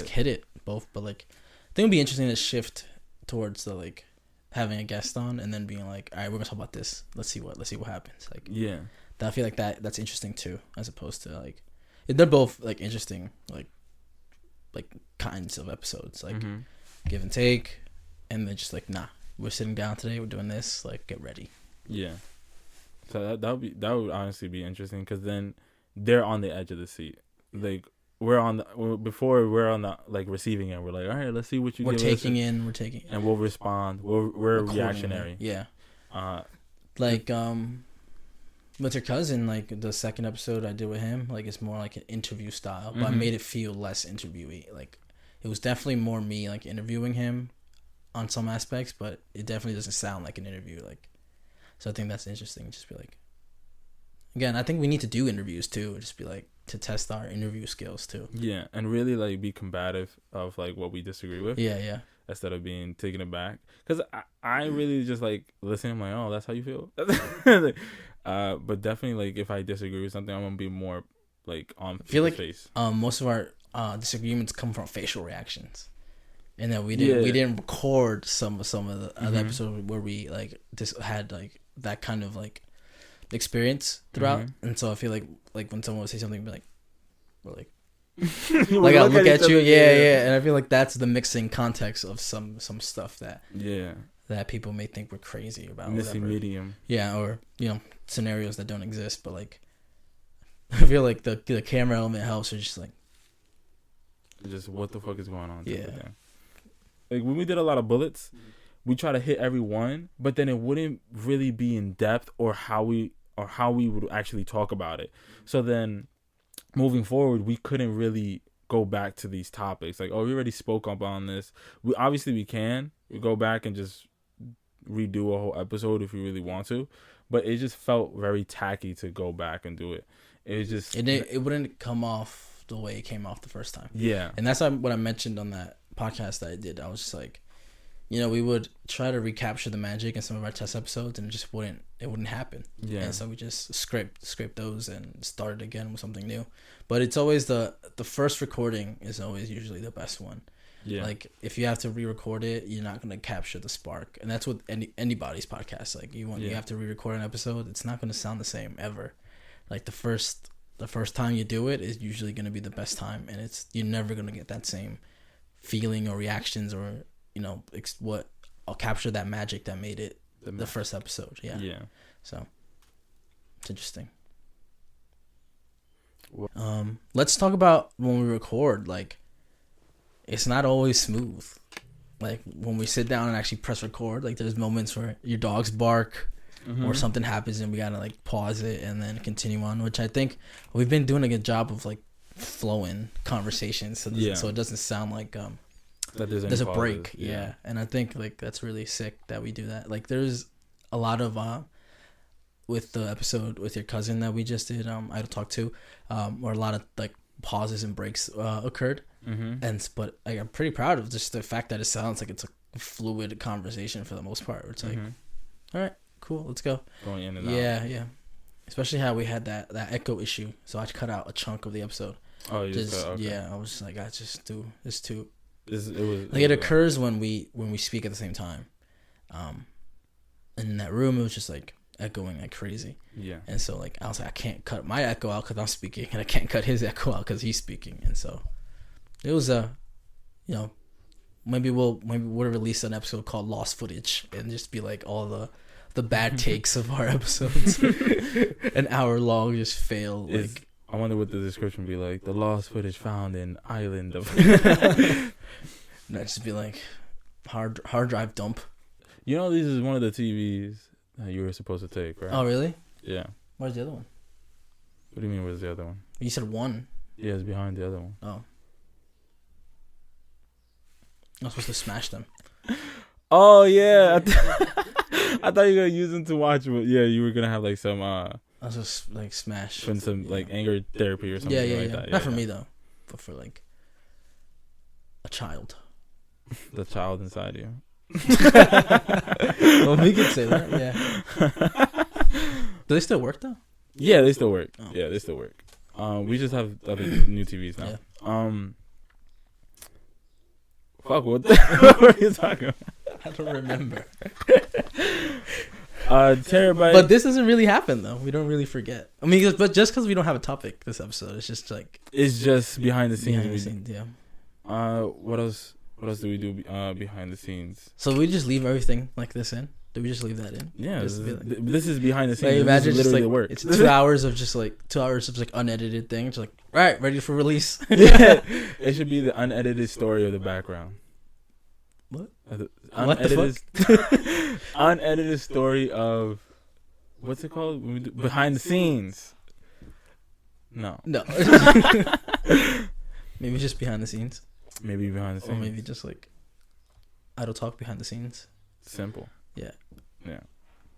hit it both. But like, I think it'd be interesting to shift towards the like having a guest on and then being like, all right, we're gonna talk about this. Let's see what happens. Like, yeah, I feel like that's interesting too, as opposed to like, they're both like interesting like kinds of episodes, like give and take, and then just like, nah, we're sitting down today, we're doing this, like, get ready. Yeah. So that would honestly be interesting, because then they're on the edge of the seat. Like, we're on the like receiving end. We're like, all right, let's see what you. We're taking, and we'll respond. We're reactionary. Yeah. Like with your cousin, like the second episode I did with him, like it's more like an interview style, but I made it feel less interviewy. Like it was definitely more me like interviewing him on some aspects, but it definitely doesn't sound like an interview. Like, so I think that's interesting. Just be like, again, I think we need to do interviews too. Just be like, to test our interview skills too. Yeah, and really like be combative of like what we disagree with. Yeah. Instead of being taken aback, because I really just like listen. I'm like, oh, that's how you feel. But definitely like if I disagree with something, I'm gonna be more like on face. Most of our disagreements come from facial reactions, and then we didn't record some of the other episodes where we like just had like that kind of like experience throughout, and so I feel like when someone would say something, we're like like I'll look at you, yeah, and I feel like that's the mixing context of some stuff that people may think we're crazy about, missing medium, or scenarios that don't exist, but like I feel like the camera element helps, or just like what the fuck is going on. Like when we did a lot of bullets, we try to hit every one, but then it wouldn't really be in depth or how we would actually talk about it. So then moving forward, we couldn't really go back to these topics. Like, oh, we already spoke up on this. We can. We go back and just redo a whole episode if we really want to. But it just felt very tacky to go back and do it. It was just... It wouldn't come off the way it came off the first time. Yeah. And that's what I mentioned on that podcast that I did. I was just like, we would try to recapture the magic in some of our test episodes, and it wouldn't happen. Yeah. And so we just scraped those and started again with something new. But it's always the first recording is always usually the best one. Yeah. Like if you have to re-record it, you're not gonna capture the spark, and that's with anybody's podcast. Like you have to re-record an episode, it's not gonna sound the same ever. Like the first time you do it is usually gonna be the best time, and you're never gonna get that same feeling or reactions or what I'll capture that magic that made it the first episode. Yeah. So it's interesting. Let's talk about when we record. Like, it's not always smooth. Like when we sit down and actually press record, like there's moments where your dogs bark or something happens and we gotta like pause it and then continue on, which I think we've been doing a good job of like flowing conversations so it doesn't sound like there's a break. Yeah. And I think like that's really sick that we do that. Like there's a lot of with the episode with your cousin that we just did, IdleTalk 2, where a lot of like pauses and breaks occurred. But like, I'm pretty proud of just the fact that it sounds like it's a fluid conversation for the most part. Where it's like, all right, cool, let's go. Going in and out. Yeah. Especially how we had that echo issue. So I cut out a chunk of the episde. Oh, you just okay. Yeah, I was just like, I just do this too. It occurs when we speak at the same time, and in that room it was just like echoing like crazy. Yeah. And so like I was like, I can't cut my echo out because I'm speaking, and I can't cut his echo out because he's speaking. And so it was maybe we'll release an episode called Lost Footage and just be like all the bad takes of our episodes, an hour long, just fail. Like I wonder what the description would be like. The lost footage found in island of. That'd just be like hard drive dump. This is one of the TVs that you were supposed to take, right? Oh, really? Yeah. Where's the other one? What do you mean, where's the other one? You said one. Yeah, it's behind the other one. Oh. I'm supposed to smash them. Oh, yeah. I thought you were going to use them to watch, but yeah, you were going to have like some... I was just like smash. Some like anger therapy or something like that. Not for me though, but for like a child. The child inside you. Well, we could say that. Yeah. Do they still work though? Yeah, they still work. Oh. Yeah, they still work. We just have other new TVs now. Yeah. Fuck, what were you talking about? I don't remember. Terabyte. But this doesn't really happen though. We don't really forget. I mean, but just because we don't have a topic this episode, it's just like it's just behind the scenes. behind the scenes. Yeah. What else? What else do we do behind the scenes? So we just leave everything like this in. Do we just leave that in? Yeah, this is behind the scenes. Like, imagine literally just the work. It's 2 hours of just like unedited thing. It's like, right, ready for release. Yeah, it should be the unedited story of the background. What? Unedited, unedited story of what's it called? Behind the scenes. No. Maybe just behind the scenes. Maybe behind the scenes. Or maybe just like IdleTalk behind the scenes. Simple. Yeah. Yeah.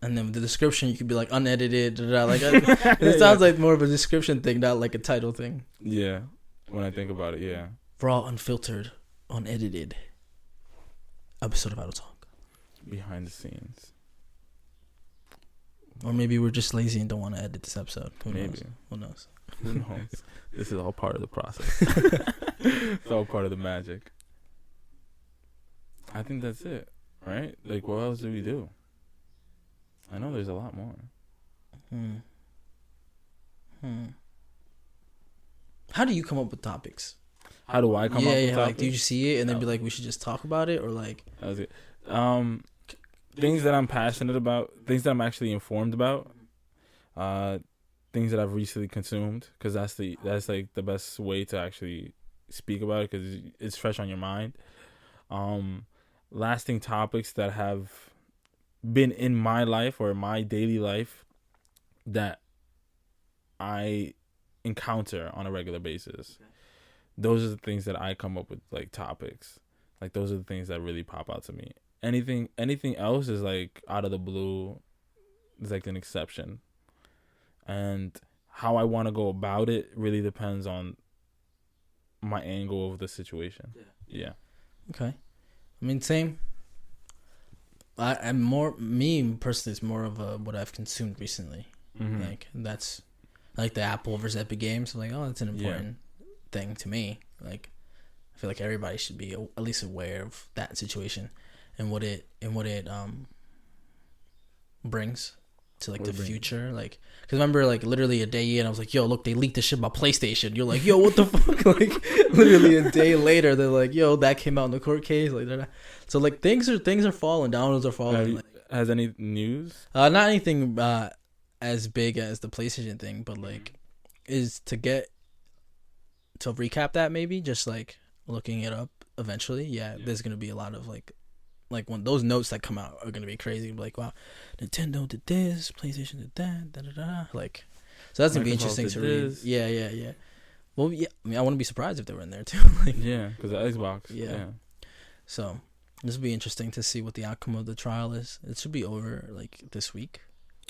And then the description, you could be like unedited. Like it sounds like more of a description thing, not like a title thing. Yeah. When I think about it, yeah. Raw, unfiltered, unedited episode of IdleTalk. Behind the scenes. Or maybe we're just lazy and don't want to edit this episode. Who knows? Who knows? This is all part of the process. It's all part of the magic. I think that's it, right? Like, what else do we do? I know there's a lot more. How do you come up with topics? How do I come up with topics? Like, do you see it and then be like, we should just talk about it? Or like... That was it. Things that I'm passionate about, things that I'm actually informed about, things that I've recently consumed, because that's like the best way to actually speak about it, because it's fresh on your mind. Lasting topics that have been in my life or my daily life that I encounter on a regular basis. Those are the things that I come up with, like topics. Like those are the things that really pop out to me. Anything else is like out of the blue. It's like an exception. And how I want to go about it really depends on my angle of the situation. Yeah. Okay. I mean, same. I'm more, me personally, is more of what I've consumed recently. Mm-hmm. Like, that's like the Apple versus Epic games. I'm like, oh, that's an important thing to me. Like, I feel like everybody should be at least aware of that situation and what it brings to like the future. Like, because remember, like literally a day in, I was like, yo, look, they leaked this shit about PlayStation. You're like, yo, what the fuck? Like, literally a day later, they're like, yo, that came out in the court case. Like, so like things are falling, downloads are falling. Has any news? Not anything as big as the PlayStation thing, but like is to recap that, maybe just like looking it up eventually. Yeah, there's gonna be a lot of like when those notes that come out are gonna be crazy. Like, wow, Nintendo did this, PlayStation did that, da da da. Like, so that's gonna be interesting to read. Yeah. Well, yeah. I mean, I wouldn't be surprised if they were in there too. Like, yeah, because the Xbox. Yeah. So this will be interesting to see what the outcome of the trial is. It should be over like this week.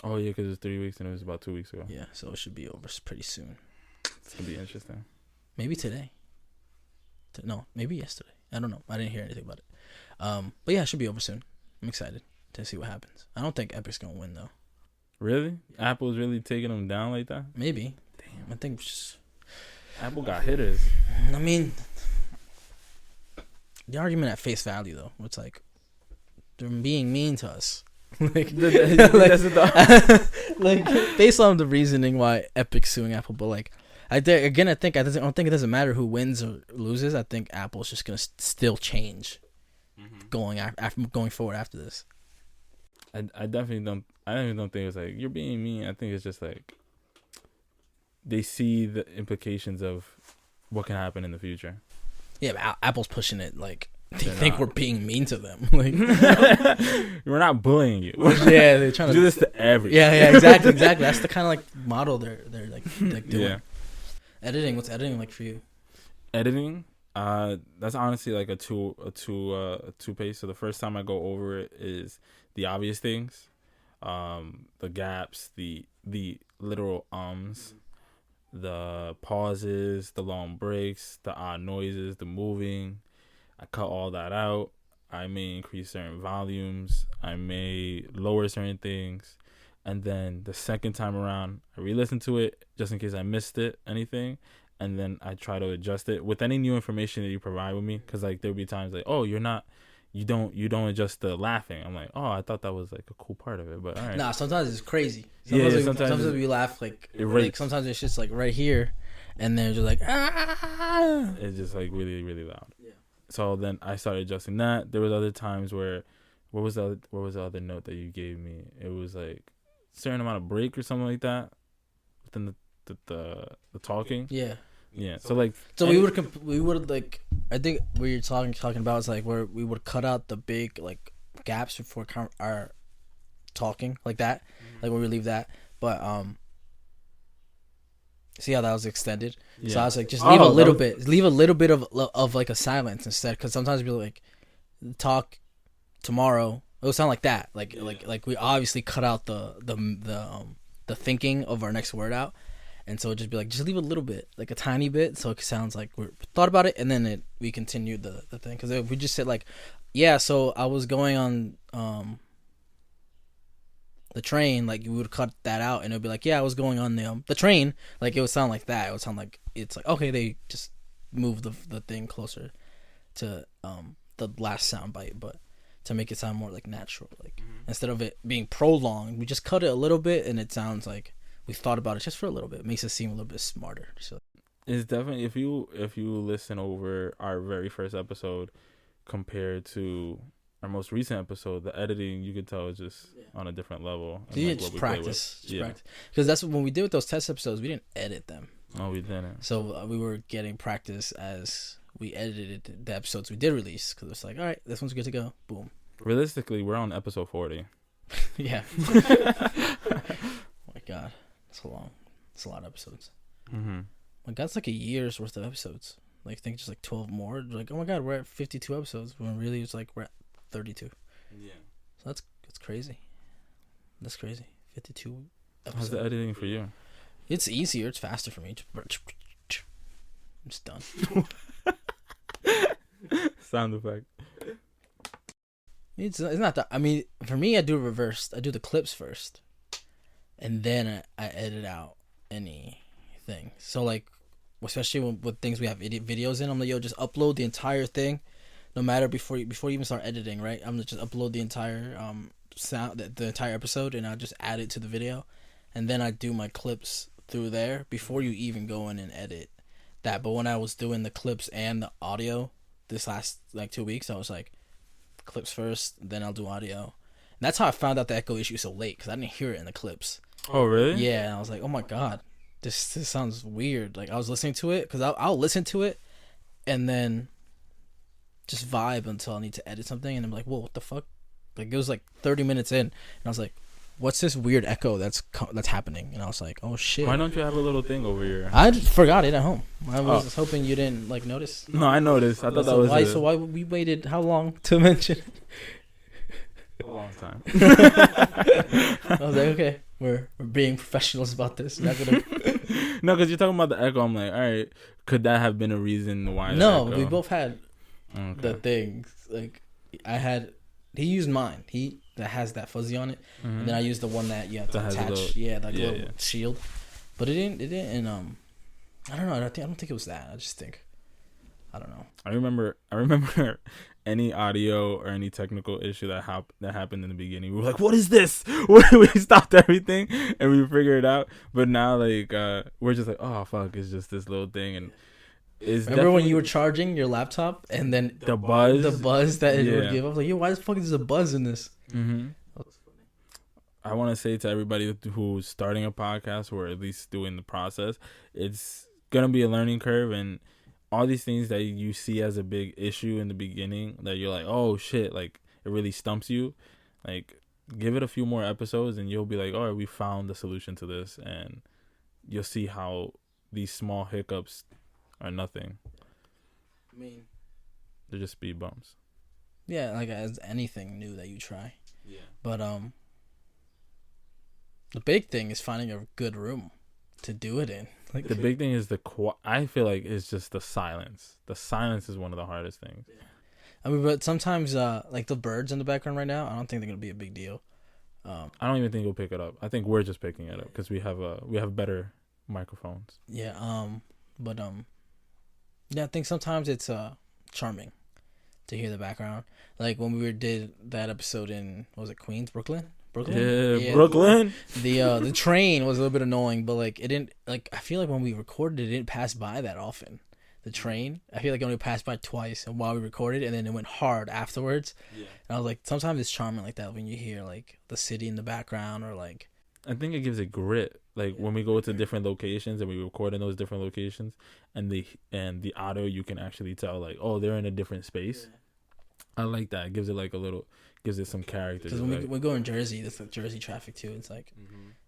Oh yeah, because it's 3 weeks and it was about 2 weeks ago. Yeah, so it should be over pretty soon. It's gonna be interesting. Maybe today. No, maybe yesterday. I don't know. I didn't hear anything about it. But yeah, it should be over soon. I'm excited to see what happens. I don't think Epic's gonna win though. Really? Apple's really taking them down like that? Maybe. Damn. I think just Apple got hitters. I mean, the argument at face value though, it's like they're being mean to us. like based on the reasoning why Epic's suing Apple, but like I don't think it doesn't matter who wins or loses. I think Apple's just gonna still change going forward after this. I definitely don't think it's like you're being mean. I think it's just like they see the implications of what can happen in the future. Yeah, but Apple's pushing it like they think we're being mean to them. Like we're not bullying you. Yeah, they're trying to do this to everyone. Yeah, exactly. That's the kind of like model they're like doing. Yeah. Editing, what's editing like for you? Editing, that's honestly like a two pace. So the first time I go over it is the obvious things, the gaps, the literal the pauses, the long breaks, the odd noises, the moving. I cut all that out. I may increase certain volumes. I may lower certain things. And then the second time around, I re-listen to it just in case I missed anything. And then I try to adjust it with any new information that you provide with me. Because like there'll be times like, oh, you don't adjust the laughing. I'm like, oh, I thought that was like a cool part of it, but all right. Nah, sometimes it's crazy. Sometimes we laugh like sometimes it's just like right here, and then just like ah. It's just like really, really loud. Yeah. So then I started adjusting that. There was other times where, what was the other note that you gave me? It was like a certain amount of break or something like that within the talking. Yeah. Yeah. So we would like, I think what you're talking about is like where we would cut out the big like gaps before our talking like that, like where we leave that. But see how that was extended. Yeah. So I was like, just leave a little bit of like a silence instead, because sometimes we'll like talk tomorrow. It will sound like that, like we obviously cut out the thinking of our next word out. And so it'd just be like, just leave a little bit, like a tiny bit, so it sounds like we thought about it, and then we continued the thing. Because if we just said like, yeah, so I was going on the train, like we would cut that out, and it'd be like, yeah, I was going on the train. Like it would sound like that. It would sound like it's like, okay, they just moved the thing closer to the last sound bite, but to make it sound more like natural, like instead of it being prolonged, we just cut it a little bit, and it sounds like we thought about it just for a little bit. It makes us seem a little bit smarter. So it's definitely, if you listen over our very first episode compared to our most recent episode, the editing, you could tell is just on a different level. So you just practice. Because that's when we did with those test episodes, we didn't edit them. No, we didn't. So we were getting practice as we edited the episodes we did release, because it's like, all right, this one's good to go. Boom. Realistically, we're on episode 40. Yeah. Oh my God. It's a lot of episodes. Mm-hmm. My God, it's like a year's worth of episodes. Like, I think just like 12 more. Like, oh my God, we're at 52 episodes. When really it's like we're at 32. Yeah. So that's crazy. That's crazy. 52 episodes. How's the editing for you? It's easier. It's faster for me. I'm just done. Sound effect. It's not that. I mean, for me, I do it reversed. I do the clips first, and then I edit out anything. So like, especially with things we have videos in, I'm like, yo, just upload the entire thing, no matter before you even start editing, right? I'm gonna just upload the entire sound, the entire episode, and I'll just add it to the video, and then I do my clips through there before you even go in and edit that. But when I was doing the clips and the audio this last like 2 weeks, I was like, clips first, then I'll do audio. And that's how I found out the echo issue so late, because I didn't hear it in the clips. Oh, really? Yeah, and I was like, oh my God, this sounds weird. Like, I was listening to it, because I'll listen to it and then just vibe until I need to edit something, and I'm like, whoa, what the fuck? Like, it was like 30 minutes in, and I was like, what's this weird echo that's happening? And I was like, oh shit. Why don't you have a little thing over here? I just forgot it at home. I was hoping you didn't like notice. No, I noticed. I thought that was why. So why we waited how long to mention? A long time. I was like, okay, we're being professionals about this. Not gonna... No, because you're talking about the echo. I'm like, all right, could that have been a reason why? No, we both had the things. Like, he used mine. That has that fuzzy on it, and then I used the one that you have to attach. Little shield. But it didn't. I don't know. I don't think it was that. I just think, I don't know. I remember any audio or any technical issue that happened in the beginning. We were like, "What is this?" We stopped everything and we figured it out. But now, like, we're just like, "Oh fuck!" It's just this little thing. And remember when you were charging your laptop and then the buzz that it would give? I was like, "Yo, why the fuck is there a buzz in this?" Mm-hmm. That's funny. I want to say to everybody who's starting a podcast or at least doing the process, it's gonna be a learning curve, and all these things that you see as a big issue in the beginning that you're like, oh shit, like it really stumps you, like give it a few more episodes and you'll be like, all right, we found the solution to this, and you'll see how these small hiccups are nothing. I mean, they're just speed bumps. Yeah, like as anything new that you try. Yeah. But the big thing is finding a good room to do it in. Like the big thing is I feel like it's just the silence. The silence is one of the hardest things. Yeah. I mean, but sometimes like the birds in the background right now, I don't think they're gonna be a big deal. I don't even think we'll pick it up. I think we're just picking it up because we have better microphones. Yeah. But yeah, I think sometimes it's charming to hear the background. Like when we did that episode in, what was it, Queens, Brooklyn? Yeah, Brooklyn. The train was a little bit annoying, but like it didn't, like I feel like when we recorded it didn't pass by that often. The train, I feel like it only passed by twice and while we recorded, and then it went hard afterwards. Yeah. And I was like, sometimes it's charming like that when you hear like the city in the background, or like, I think it gives it grit. Like when we go to different locations and we record in those different locations, and the audio, you can actually tell like, oh, they're in a different space. Yeah. I like that. It gives it like gives it some character. Because when we go in Jersey, there's like Jersey traffic too. It's like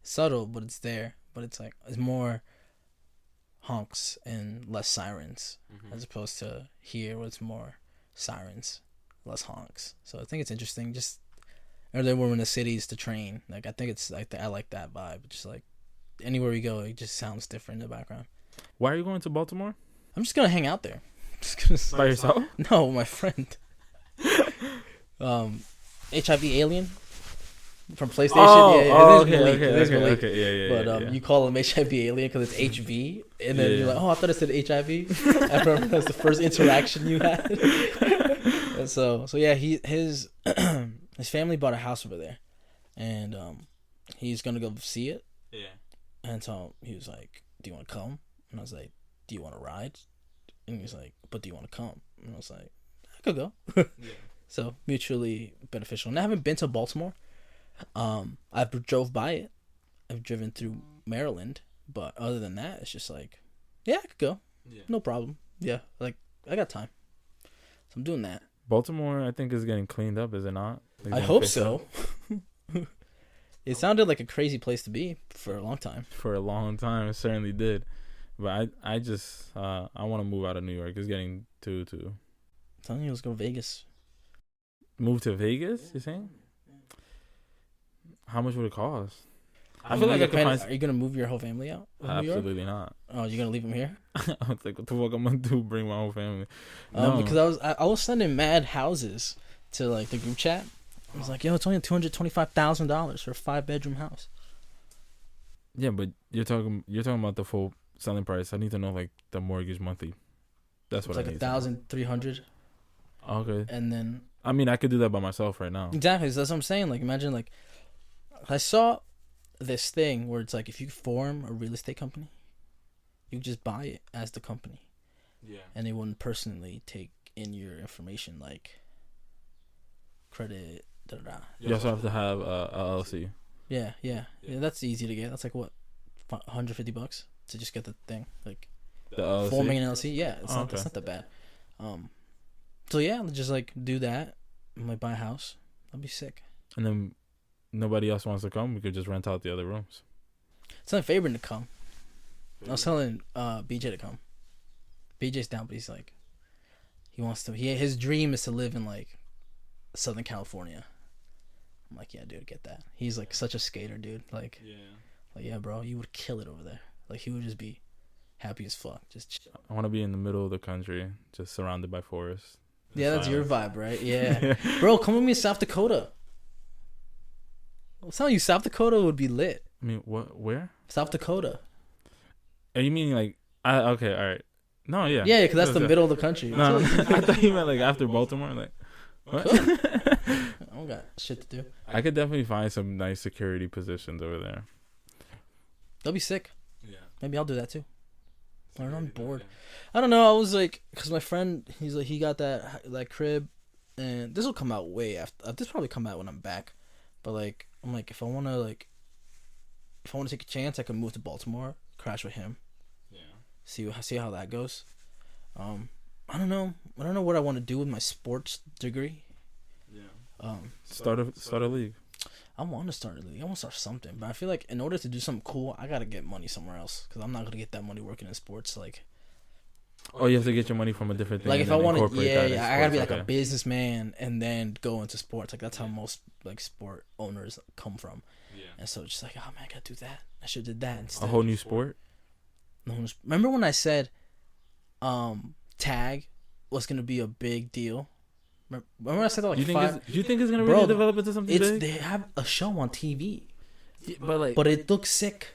subtle, but it's there. But it's like it's more honks and less sirens, as opposed to here where it's more sirens, less honks. So I think it's interesting. Just earlier when we're in the cities to train, like I think it's like I like that vibe. Just like anywhere we go, it just sounds different in the background. Why are you going to Baltimore? I'm just gonna hang out there. Just gonna by yourself? No, my friend. HIV alien from PlayStation. Okay. But you call him HIV alien because it's HV, and then you're like, oh, I thought it said HIV. I remember that's the first interaction you had. And so yeah, his family bought a house over there, and he's gonna go see it. Yeah. And so he was like, "Do you want to come?" And I was like, "Do you want to ride?" And he was like, "But do you want to come?" And I was like, "I could go." Yeah. So mutually beneficial. And I haven't been to Baltimore. I've drove by it. I've driven through Maryland, but other than that, it's just like, yeah, I could go. Yeah. No problem. Yeah, like I got time, so I'm doing that. Baltimore, I think, is getting cleaned up, is it not? I hope so. It sounded like a crazy place to be for a long time. For a long time, it certainly did. But I just I want to move out of New York. It's getting too. I'm telling you, let's go to Vegas. Move to Vegas? You're saying? How much would it cost? I feel like I could find. Are you gonna move your whole family out? Absolutely not. Oh, you're gonna leave them here? I was like, what the fuck I'm gonna do? Bring my whole family? No. Because I was sending mad houses to like the group chat. I was like, yo, it's only $225,000 for a 5-bedroom house. Yeah, but you're talking about the full selling price. I need to know like the mortgage monthly. That's what I need. It's like $1,300. Okay. And then. I mean, I could do that by myself right now. Exactly. So that's what I'm saying. Like, imagine, like, I saw this thing where it's like if you form a real estate company, you just buy it as the company. Yeah. And they wouldn't personally take in your information, like credit, da-da-da. You also have to have a LLC. Yeah. That's easy to get. That's like, what, $150 to just get the thing? Like, the LLC? Forming an LLC? Yeah, it's not that bad. So yeah, just like do that. And like buy a house. That'd be sick. And then nobody else wants to come. We could just rent out the other rooms. It's not Fabian to come. I was telling BJ to come. BJ's down, but he's like, he wants to. His dream is to live in like Southern California. I'm like, yeah, dude, get that. He's like such a skater, dude. Like, yeah, bro, you would kill it over there. Like, he would just be happy as fuck. Just chill. I want to be in the middle of the country, just surrounded by forests. Yeah, that's your vibe, right? Yeah. Bro, come with me to South Dakota. I'm telling you, South Dakota would be lit. I mean, what? Where? South Dakota. Are you meaning like? Okay, all right. No, yeah. Yeah, because that's the middle of the country. No, I thought you meant like after Baltimore. Like, what? I don't got shit to do. I could definitely find some nice security positions over there. That'll be sick. Yeah. Maybe I'll do that too. Or I'm bored. I don't know. I was like, because my friend, he's like, he got that crib, and this will come out way after. This will probably come out when I'm back. But like, I'm like, if I want to take a chance, I can move to Baltimore, crash with him. Yeah. See how that goes. I don't know. I don't know what I want to do with my sports degree. Yeah. Start a league. I want to start a league. I want to start something, but I feel like in order to do something cool, I gotta get money somewhere else because I'm not gonna get that money working in sports. Like, you have to get your money from a different thing. Like, if I want to, I gotta be like a businessman and then go into sports. Like, that's how most like sport owners come from. Yeah. And so it's just like, oh man, I gotta do that. I should have did that instead. A whole new sport. Remember when I said, tag was gonna be a big deal? Remember I said that like do you think it's gonna really develop into something big? They have a show on TV, but it looks sick.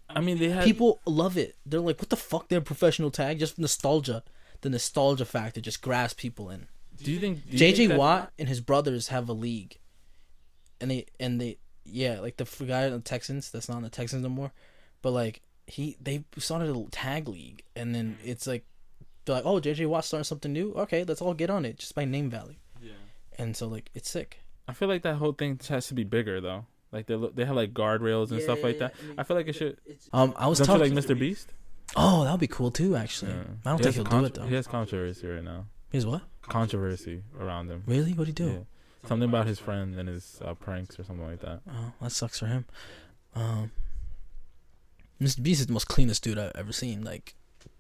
I mean, people love it. They're like, "What the fuck?" They're professional tag, just nostalgia. The nostalgia factor just grabs people in. Do you think JJ Watt and his brothers have a league, and they like the guy on the Texans that's not on the Texans no more, but like they started a tag league, and then it's like they're like, "Oh, JJ Watt's starting something new. Okay, let's all get on it just by name value." Yeah. And so like it's sick. I feel like that whole thing has to be bigger though. Like they have like guardrails and stuff like that. I feel like it should. I was talking like Mr. Beast. Oh, that would be cool too. Actually, I don't think he'll do it though. He has controversy right now. He has what? Controversy around him. Really? What'd he do? Yeah. Something about his friend and his pranks or something like that. Oh, that sucks for him. Mr. Beast is the most cleanest dude I've ever seen. Like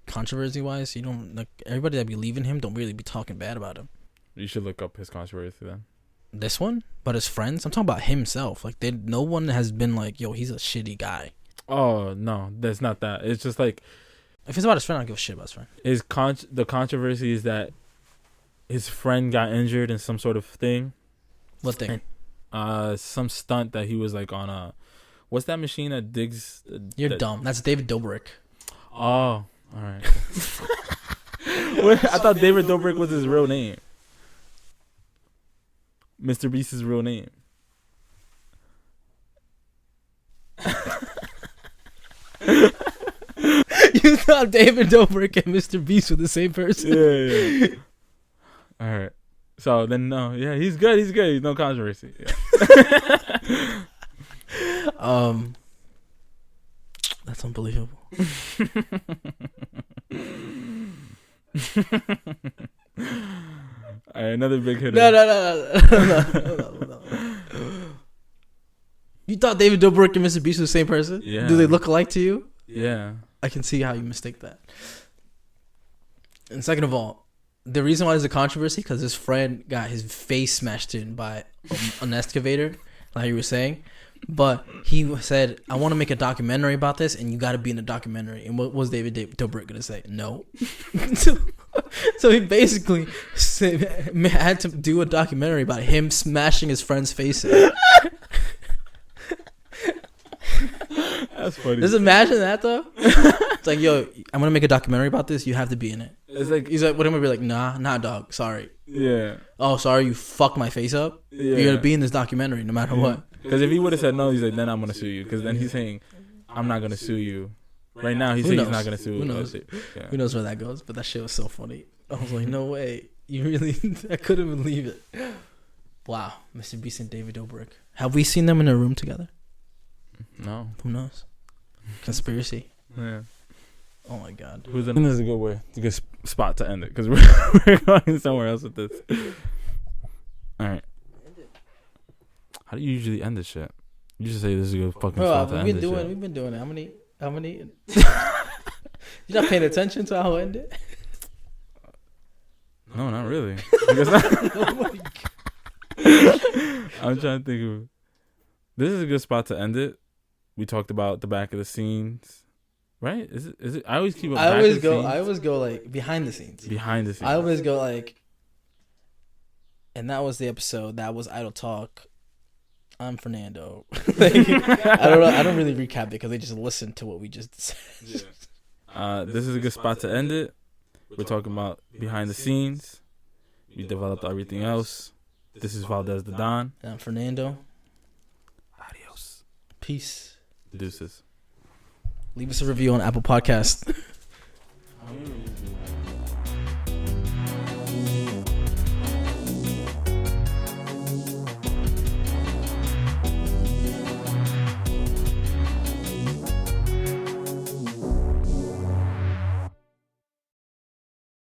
controversy wise, you don't like everybody that believe in him don't really be talking bad about him. You should look up his controversy then. This one, but his friends. I'm talking about himself. Like no one has been like, "Yo, he's a shitty guy." Oh no, that's not that. It's just like if it's about his friend, I don't give a shit about his friend. The controversy is that his friend got injured in some sort of thing. What thing? Some stunt that he was like on a. What's that machine that digs? You're dumb. That's David Dobrik. Oh, all right. I thought David Dobrik was his real name. Mr. Beast's real name. You thought David Dobrik and Mr. Beast were the same person? Yeah. All right. So then, no. Yeah, he's good. He's good. He's no controversy. Yeah. That's unbelievable. All right, another big hitter. No. You thought David Dobrik and Mr. Beast were the same person? Yeah. Do they look alike to you? Yeah. I can see how you mistake that. And second of all, the reason why there's a controversy because his friend got his face smashed in by an excavator, like you were saying. But he said, "I want to make a documentary about this, and you got to be in the documentary." And what was David Dobrik gonna say? No. So he basically had to do a documentary about him smashing his friend's face in. That's funny. Just imagine that though. It's like, yo, I'm gonna make a documentary about this. You have to be in it. It's like he's like, what am I be like? Nah, dog. Sorry. Yeah. Oh, sorry. You fucked my face up. Yeah. You're gonna be in this documentary no matter what. Because if he would have said no, he's like, then I'm gonna sue you. Because then he's saying, I'm not gonna sue you. Right now, he's saying he's not gonna sue. Who knows? Yeah. Who knows where that goes? But that shit was so funny. I was like, no way. You really? I couldn't believe it. Wow, Mr. Beast and David Dobrik. Have we seen them in a room together? No. Who knows? Conspiracy. Yeah. Oh my god. This is a good way. It's a good spot to end it because we're going somewhere else with this. All right. How do you usually end this shit? You just say this is a good fucking spot to end this shit. We've been doing it. How many? You're not paying attention to how I end it? No, not really. I'm trying to think of. This is a good spot to end it. We talked about the back of the scenes, right? Is it? I always keep. I always go like behind the scenes. Behind the scenes. I always go like. And that was the episode. That was IdleTalk. I'm Fernando. I don't really recap it because they just listen to what we just said. Yeah. This is a good spot to end it. We're talking about behind the scenes. We developed everything else. This is Valdez the Don. And I'm Fernando. Adios. Peace. Deuces. Leave us a review on Apple Podcast.